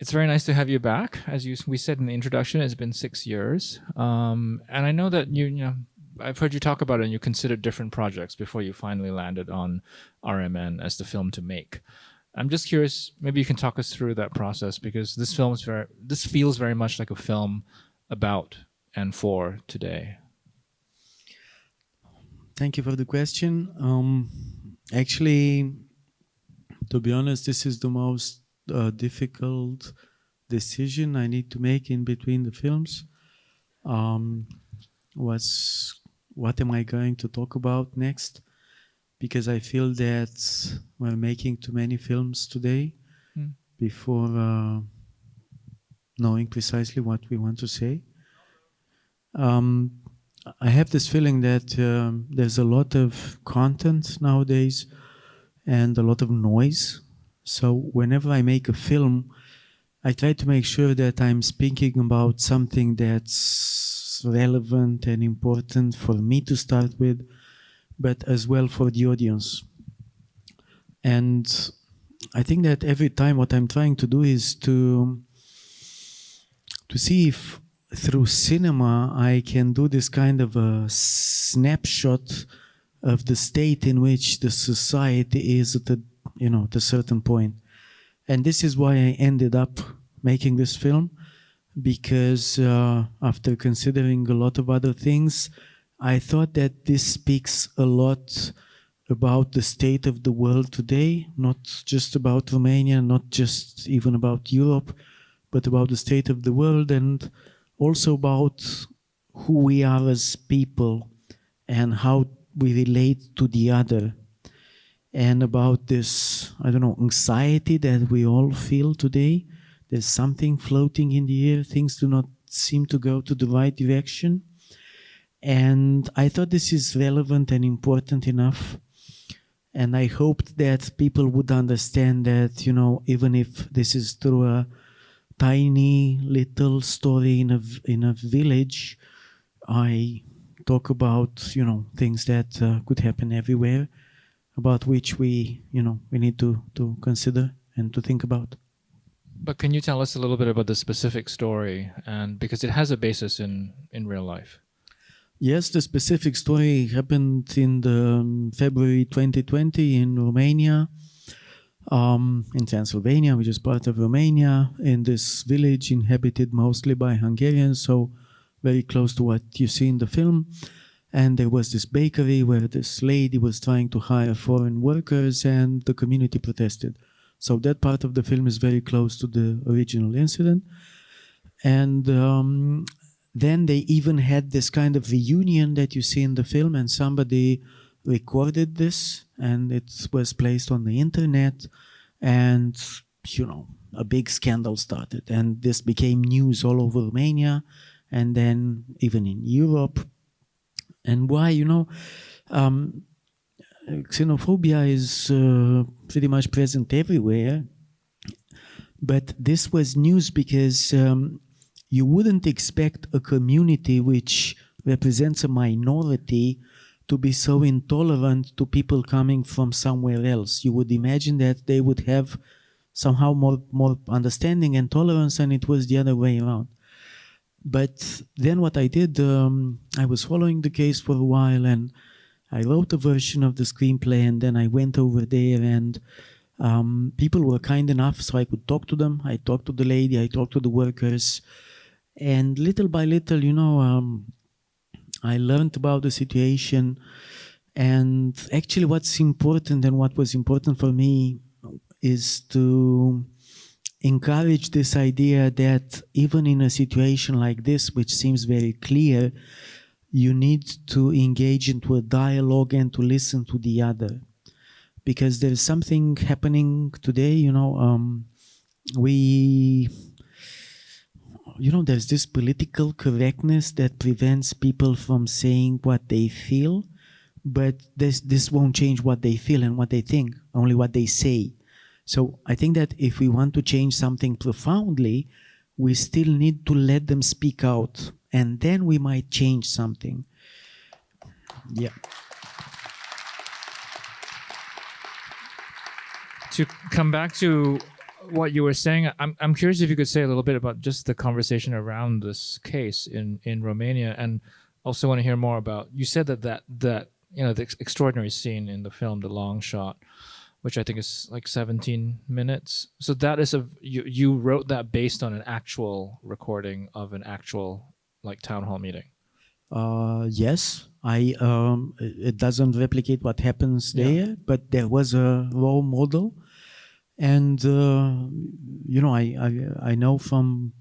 It's very nice to have you back. As we said in the introduction, it's been 6 years. And I know that I've heard you talk about it and you considered different projects before you finally landed on R.M.N. as the film to make. I'm just curious, maybe you can talk us through that process, because this feels very much like a film about and for today. Thank you for the question. Actually, to be honest, this is the most difficult decision I need to make in between the films. What am I going to talk about next? Because I feel that we're making too many films today before knowing precisely what we want to say. I have this feeling that there's a lot of content nowadays and a lot of noise. So whenever I make a film, I try to make sure that I'm speaking about something that's relevant and important for me to start with, but as well for the audience. And I think that every time what I'm trying to do is to see if through cinema I can do this kind of a snapshot of the state in which the society is at a certain point. And this is why I ended up making this film, because after considering a lot of other things, I thought that this speaks a lot about the state of the world today, not just about Romania, not just even about Europe, but about the state of the world, and also about who we are as people and how we relate to the other, and about this, anxiety that we all feel today. There's something floating in the air. Things do not seem to go to the right direction. And I thought this is relevant and important enough. And I hoped that people would understand that, even if this is through a tiny little story in a village, I talk about, things that could happen everywhere, about which we need to consider and to think about. But can you tell us a little bit about the specific story, and because it has a basis in real life? Yes, the specific story happened in the February 2020 in Romania, in Transylvania, which is part of Romania, in this village inhabited mostly by Hungarians, so very close to what you see in the film. And there was this bakery where this lady was trying to hire foreign workers, and the community protested. So that part of the film is very close to the original incident. And then they even had this kind of reunion that you see in the film, and somebody recorded this, and it was placed on the internet, and a big scandal started, and this became news all over Romania, and then even in Europe. And why, xenophobia is pretty much present everywhere, but this was news because you wouldn't expect a community which represents a minority to be so intolerant to people coming from somewhere else. You would imagine that they would have somehow more understanding and tolerance, and it was the other way around. But then what I did, I was following the case for a while, and I wrote a version of the screenplay, and then I went over there, and people were kind enough so I could talk to them. I talked to the lady, I talked to the workers, and little by little, I learned about the situation. And actually what's important, and what was important for me, is to encourage this idea that even in a situation like this, which seems very clear, you need to engage into a dialogue and to listen to the other. Because there's something happening today, there's this political correctness that prevents people from saying what they feel, but this won't change what they feel and what they think, only what they say. So I think that if we want to change something profoundly, we still need to let them speak out, and then we might change something. Yeah. To come back to what you were saying, I'm curious if you could say a little bit about just the conversation around this case in Romania, and also want to hear more about. You said that the extraordinary scene in the film, the long shot, which I think is like 17 minutes. So that is you wrote that based on an actual recording of an actual like town hall meeting. Yes, it doesn't replicate what happens there, but there was a raw model. And, I know from,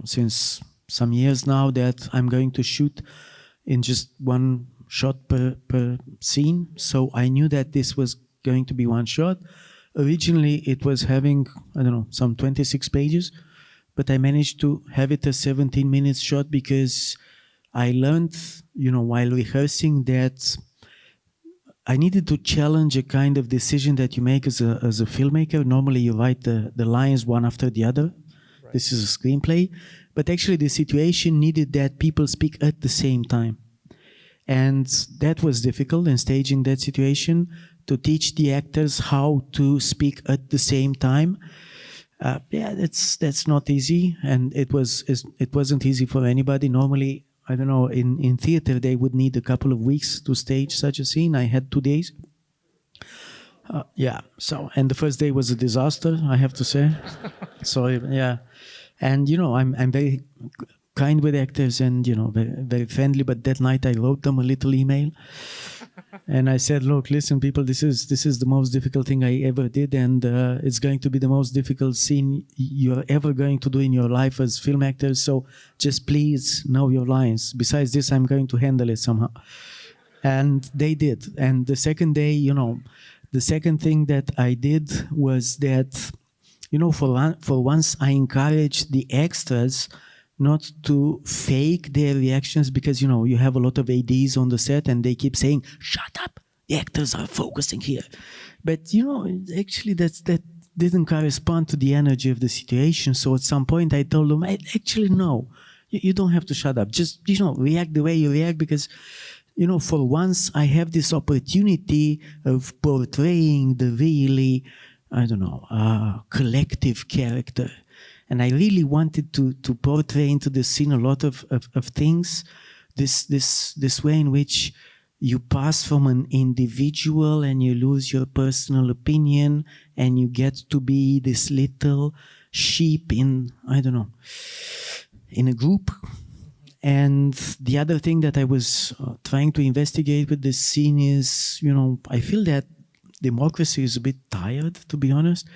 since some years now that I'm going to shoot in just one shot per scene. So I knew that this was going to be one shot. Originally, it was having, some 26 pages, but I managed to have it a 17 minutes shot because I learned, while rehearsing that I needed to challenge a kind of decision that you make as a filmmaker. Normally you write the lines one after the other. Right. This is a screenplay. But actually the situation needed that people speak at the same time. And that was difficult in staging that situation, to teach the actors how to speak at the same time. That's not easy. And it wasn't easy for anybody. Normally, I don't know, in theater, they would need a couple of weeks to stage such a scene. I had 2 days. And the first day was a disaster, I have to say. Sorry, yeah. And, I'm very kind with actors and, very, very friendly, but that night I wrote them a little email. And I said, look, listen, people, this is the most difficult thing I ever did, and it's going to be the most difficult scene you're ever going to do in your life as film actors, so just please know your lines. Besides this, I'm going to handle it somehow. And they did. And the second day, the second thing that I did was that, for once I encouraged the extras not to fake their reactions, because, you have a lot of ADs on the set and they keep saying, shut up, the actors are focusing here. But, actually that didn't correspond to the energy of the situation. So at some point I told them, actually, no, you don't have to shut up. Just, react the way you react, because, for once I have this opportunity of portraying the really, collective character. And I really wanted to portray into the scene a lot of things, this way in which you pass from an individual and you lose your personal opinion and you get to be this little sheep in a group. And the other thing that I was trying to investigate with this scene is, I feel that democracy is a bit tired, to be honest.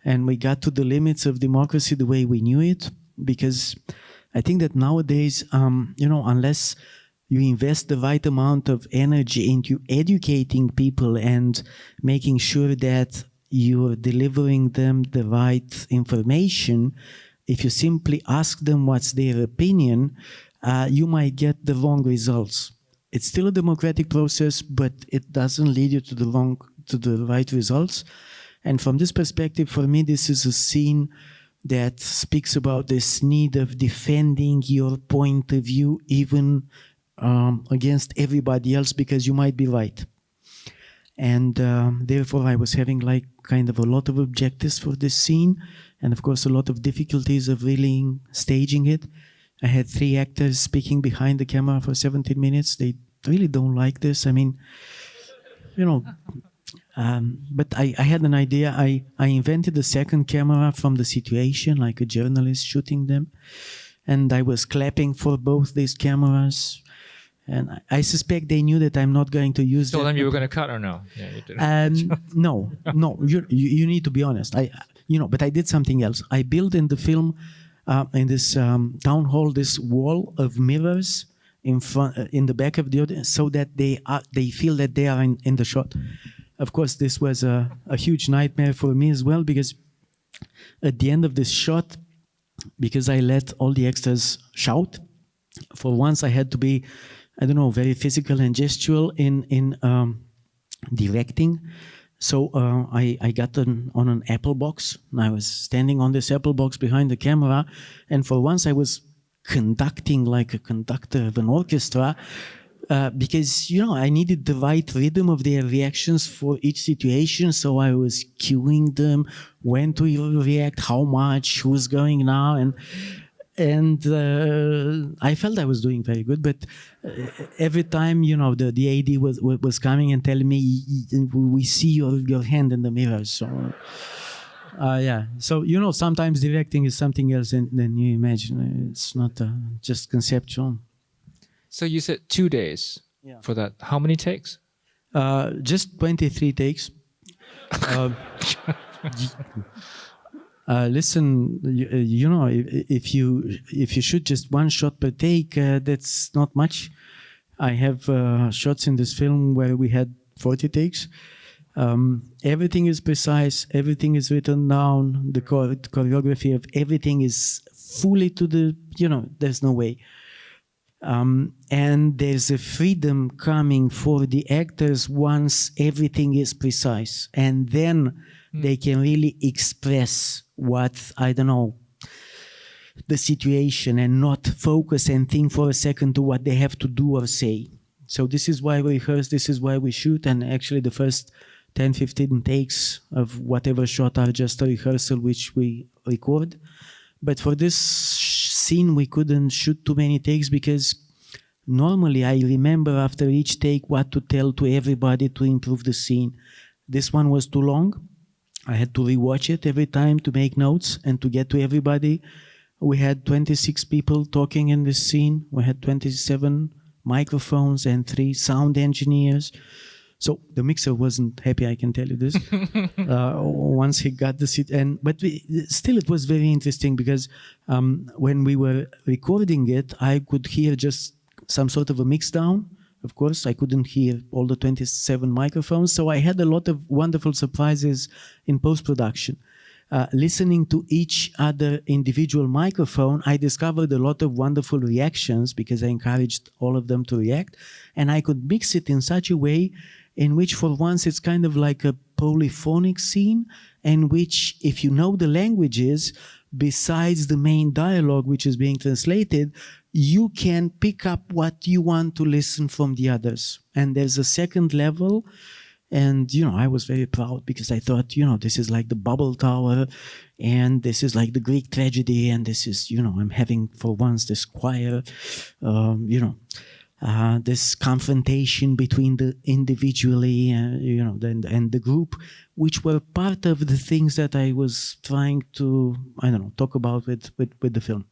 And we got to the limits of democracy the way we knew it, because I think that nowadays, unless you invest the right amount of energy into educating people and making sure that you're delivering them the right information, if you simply ask them what's their opinion, you might get the wrong results. It's still a democratic process, but it doesn't lead you to the right results. And from this perspective, for me, this is a scene that speaks about this need of defending your point of view, even against everybody else, because you might be right. And therefore, I was having kind of a lot of objectives for this scene, and of course, a lot of difficulties of really staging it. I had 3 actors speaking behind the camera for 17 minutes. They really don't like this. I mean, but I had an idea. I invented a second camera from the situation, like a journalist shooting them. And I was clapping for both these cameras. And I suspect they knew that I'm not going to use them. Told them you were going to cut, or no? Yeah, you didn't. No. You need to be honest. But I did something else. I built in the film, in this town hall, this wall of mirrors in the back of the audience, so that they feel that they are in the shot. Of course, this was a huge nightmare for me as well, because at the end of this shot, because I let all the extras shout, for once I had to be, very physical and gestural in directing. So I got on an Apple box, and I was standing on this Apple box behind the camera, and for once I was conducting like a conductor of an orchestra, because, I needed the right rhythm of their reactions for each situation. So I was cueing them, when to react, how much, who's going now. And I felt I was doing very good. But every time, the AD was coming and telling me, we see your hand in the mirror. So, yeah. So, sometimes directing is something else than you imagine. It's not just conceptual. So you said 2 days for that. How many takes? Just 23 takes. Listen, if you shoot just one shot per take, that's not much. I have shots in this film where we had 40 takes. Everything is precise. Everything is written down. The choreography of everything is fully to the, there's no way. And there's a freedom coming for the actors once everything is precise. And then they can really express what, I don't know, the situation, and not focus and think for a second to what they have to do or say. So this is why we rehearse, this is why we shoot. And actually the first 10, 15 takes of whatever shot are just a rehearsal which we record. But for this scene, we couldn't shoot too many takes because normally I remember after each take what to tell to everybody to improve the scene. This one was too long. I had to rewatch it every time to make notes and to get to everybody. We had 26 people talking in this scene. We had 27 microphones and 3 sound engineers. So the mixer wasn't happy, I can tell you this. Once he got the seat, but still it was very interesting because when we were recording it, I could hear just some sort of a mix down. Of course, I couldn't hear all the 27 microphones, so I had a lot of wonderful surprises in post-production. Listening to each other individual microphone, I discovered a lot of wonderful reactions because I encouraged all of them to react, and I could mix it in such a way in which for once it's kind of like a polyphonic scene, in which if you know the languages, besides the main dialogue which is being translated, you can pick up what you want to listen from the others. And there's a second level. And, I was very proud because I thought, this is like the Bubble Tower, and this is like the Greek tragedy, and this is, I'm having for once this choir, this confrontation between the individually, and the group, which were part of the things that I was trying to, talk about with the film.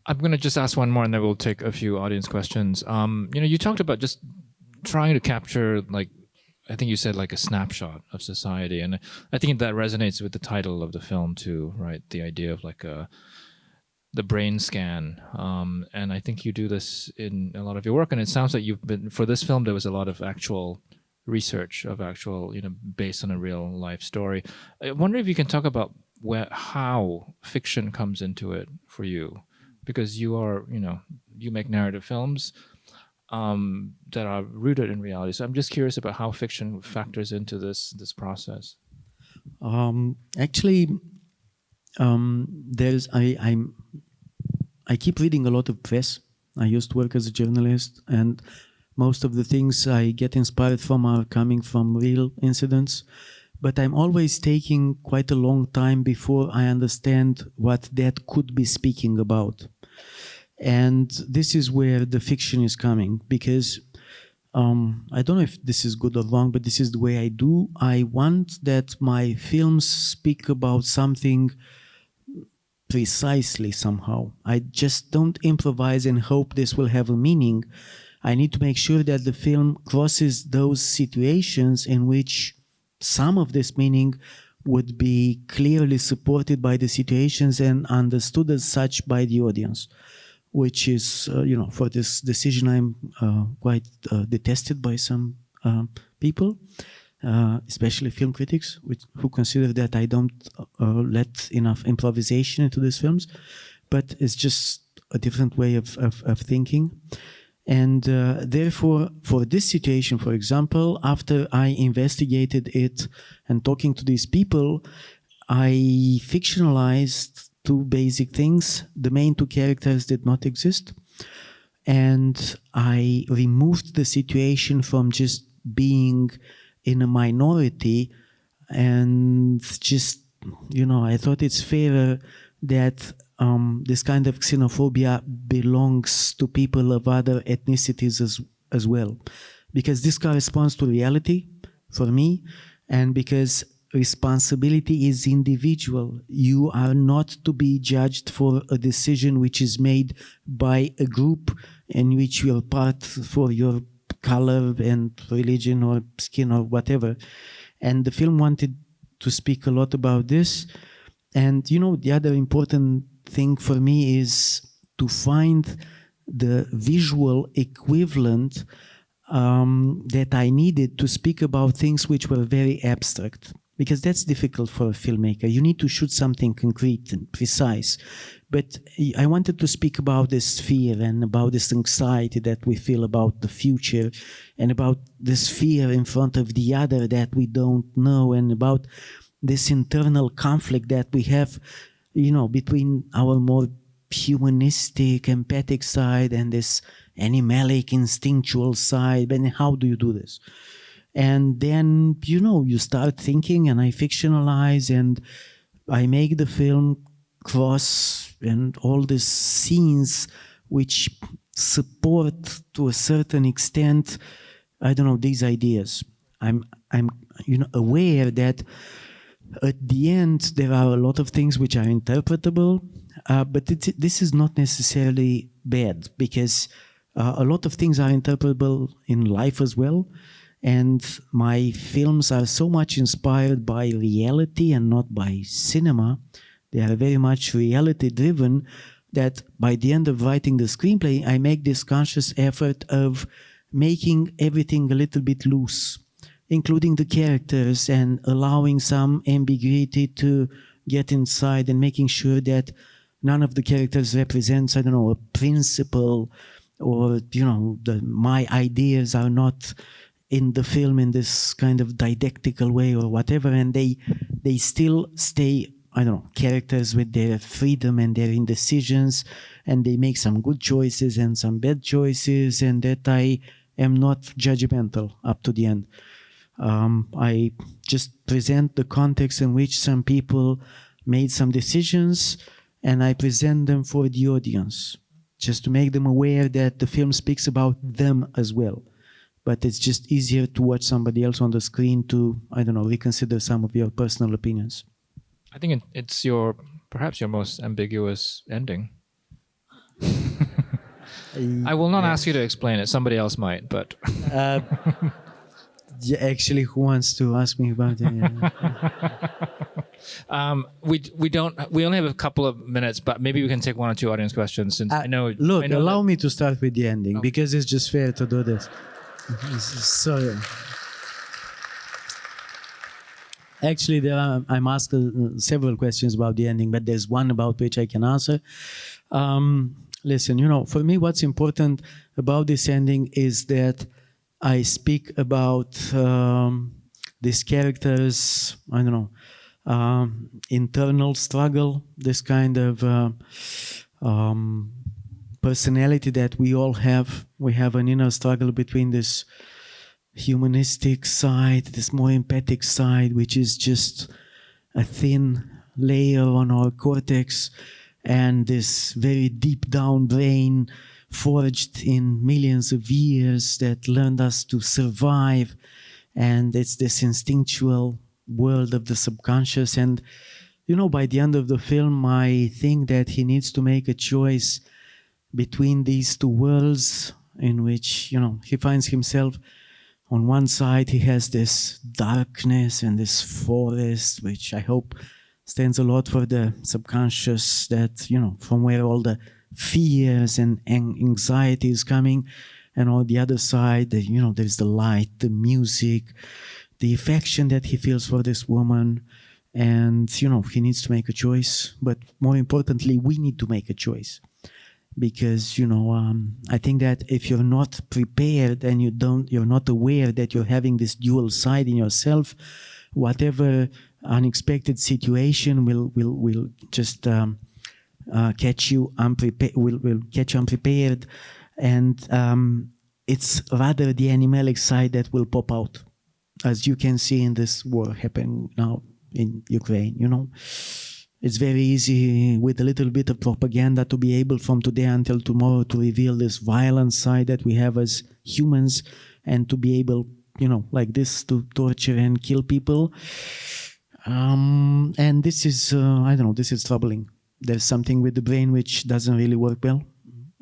I'm going to just ask one more and then we'll take a few audience questions. You talked about just trying to capture, like, I think you said like a snapshot of society. And I think that resonates with the title of the film too, right? The idea of like the brain scan. And I think you do this in a lot of your work. And it sounds like for this film, there was a lot of actual research of actual, based on a real life story. I wonder if you can talk about how fiction comes into it for you. Because you are, you make narrative films that are rooted in reality. So I'm just curious about how fiction factors into this process. Actually, I keep reading a lot of press. I used to work as a journalist, and most of the things I get inspired from are coming from real incidents. But I'm always taking quite a long time before I understand what that could be speaking about. And this is where the fiction is coming, because I don't know if this is good or wrong, but this is the way I do. I want that my films speak about something precisely somehow. I just don't improvise and hope this will have a meaning. I need to make sure that the film crosses those situations in which some of this meaning would be clearly supported by the situations and understood as such by the audience, which is, for this decision I'm quite detested by some people, especially film critics, who consider that I don't let enough improvisation into these films. But it's just a different way of thinking. And therefore, for this situation, for example, after I investigated it and talking to these people, I fictionalized 2 basic things. The main 2 characters did not exist. and I removed the situation from just being in a minority, and just, I thought it's fairer that this kind of xenophobia belongs to people of other ethnicities as well, because this corresponds to reality for me, and because responsibility is individual. You are not to be judged for a decision which is made by a group in which you are part for your color and religion or skin or whatever. And the film wanted to speak a lot about this. And the other important thing for me is to find the visual equivalent that I needed to speak about things which were very abstract, because that's difficult for a filmmaker. You need to shoot something concrete and precise. But I wanted to speak about this fear and about this anxiety that we feel about the future, and about this fear in front of the other that we don't know, and about this internal conflict that we have, between our more humanistic, empathic side and this animalic, instinctual side. And how do you do this? And then, you start thinking, and I fictionalize, and I make the film cross and all these scenes which support to a certain extent, these ideas. I'm aware that at the end there are a lot of things which are interpretable, but this is not necessarily bad, because a lot of things are interpretable in life as well. And my films are so much inspired by reality and not by cinema. They are very much reality driven, that by the end of writing the screenplay, I make this conscious effort of making everything a little bit loose, including the characters, and allowing some ambiguity to get inside, and making sure that none of the characters represents, a principle, or, my ideas are not in the film in this kind of didactical way or whatever, and they still stay, characters with their freedom and their indecisions, and they make some good choices and some bad choices, and that I am not judgmental up to the end. I just present the context in which some people made some decisions, and I present them for the audience, just to make them aware that the film speaks about them as well. But it's just easier to watch somebody else on the screen to, reconsider some of your personal opinions. I think it's perhaps your most ambiguous ending. I will not ask you to explain it. Somebody else might, but... Yeah, actually, who wants to ask me about it? We only have a couple of minutes, but maybe we can take one or two audience questions, since I know... Look, allow me to start with the ending, because it's just fair to do this. Sorry. Actually, I'm asked several questions about the ending, but there's one about which I can answer. Listen, for me, what's important about this ending is that I speak about these characters, internal struggle, this kind of personality that we all have. We have an inner struggle between this humanistic side, this more empathic side, which is just a thin layer on our cortex, and this very deep down brain forged in millions of years that learned us to survive. And it's this instinctual world of the subconscious. And, by the end of the film, I think that he needs to make a choice between these two worlds, in which, he finds himself. On one side, he has this darkness and this forest, which I hope stands a lot for the subconscious, that, from where all the fears and anxiety is coming. And on the other side, there's the light, the music, the affection that he feels for this woman. And, he needs to make a choice. But more importantly, we need to make a choice. Because, I think that if you're not prepared and you're not aware that you're having this dual side in yourself, whatever unexpected situation will just catch you unprepared, will catch you unprepared, And it's rather the animalic side that will pop out, as you can see in this war happening now in Ukraine. You know, it's very easy with a little bit of propaganda to be able from today until tomorrow to reveal this violent side that we have as humans, and to be able, you know, like this, to torture and kill people. And this is, I don't know, this is troubling. There's something with the brain which doesn't really work well.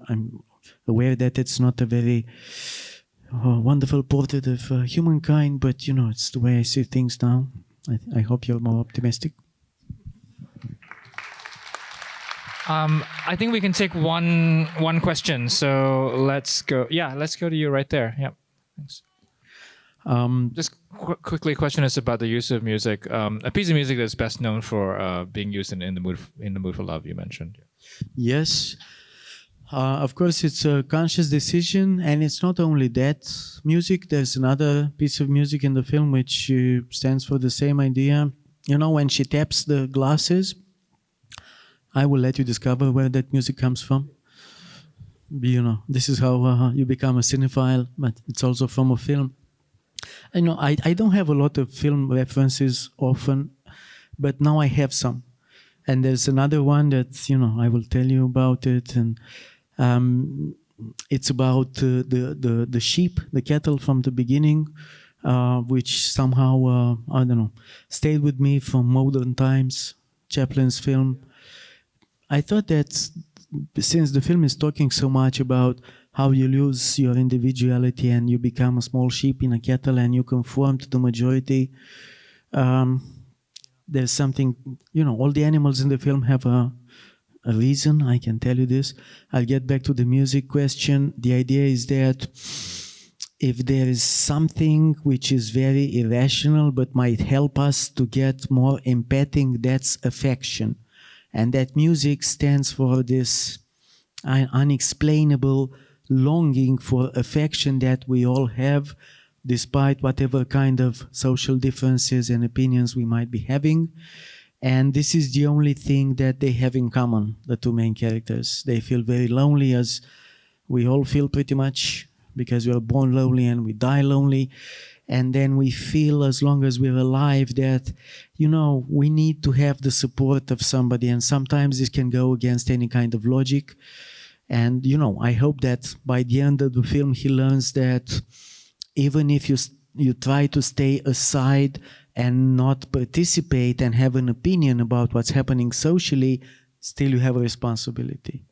I'm aware that it's not a very wonderful portrait of humankind, but, you know, it's the way I see things now. I hope you're more optimistic. I think we can take one question. So let's go. Yeah, let's go to you right there. Yeah, thanks. Just quickly, question is about the use of music. A piece of music that's best known for being used in the mood for love. You mentioned. Yes, of course, it's a conscious decision, and it's not only that music. There's another piece of music in the film which stands for the same idea. You know, when she taps the glasses, I will let you discover where that music comes from. You know, this is how you become a cinephile, but it's also from a film. You know, I don't have a lot of film references often, but now I have some. And there's another one that, you know, I will tell you about it. And it's about the sheep, the cattle from the beginning, which somehow, I don't know, stayed with me from modern times, Chaplin's film. I thought that since the film is talking so much about how you lose your individuality and you become a small sheep in a cattle and you conform to the majority, there's something, you know, all the animals in the film have a reason, I can tell you this. I'll get back to the music question. The idea is that if there is something which is very irrational but might help us to get more empathic, that's affection. And that music stands for this unexplainable longing for affection that we all have, despite whatever kind of social differences and opinions we might be having. And this is the only thing that they have in common, the two main characters. They feel very lonely, as we all feel pretty much, because we are born lonely and we die lonely. And then we feel, as long as we're alive, that, you know, we need to have the support of somebody. And sometimes this can go against any kind of logic. And, you know, I hope that by the end of the film, he learns that even if you try to stay aside and not participate and have an opinion about what's happening socially, still you have a responsibility.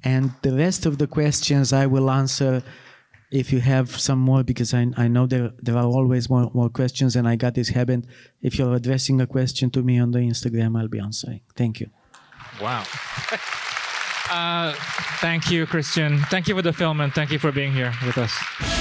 And the rest of the questions I will answer if you have some more, because I know there are always more questions, and I got this habit. If you're addressing a question to me on the Instagram, I'll be answering. Thank you. Wow. Thank you, Cristian. Thank you for the film, and thank you for being here with us.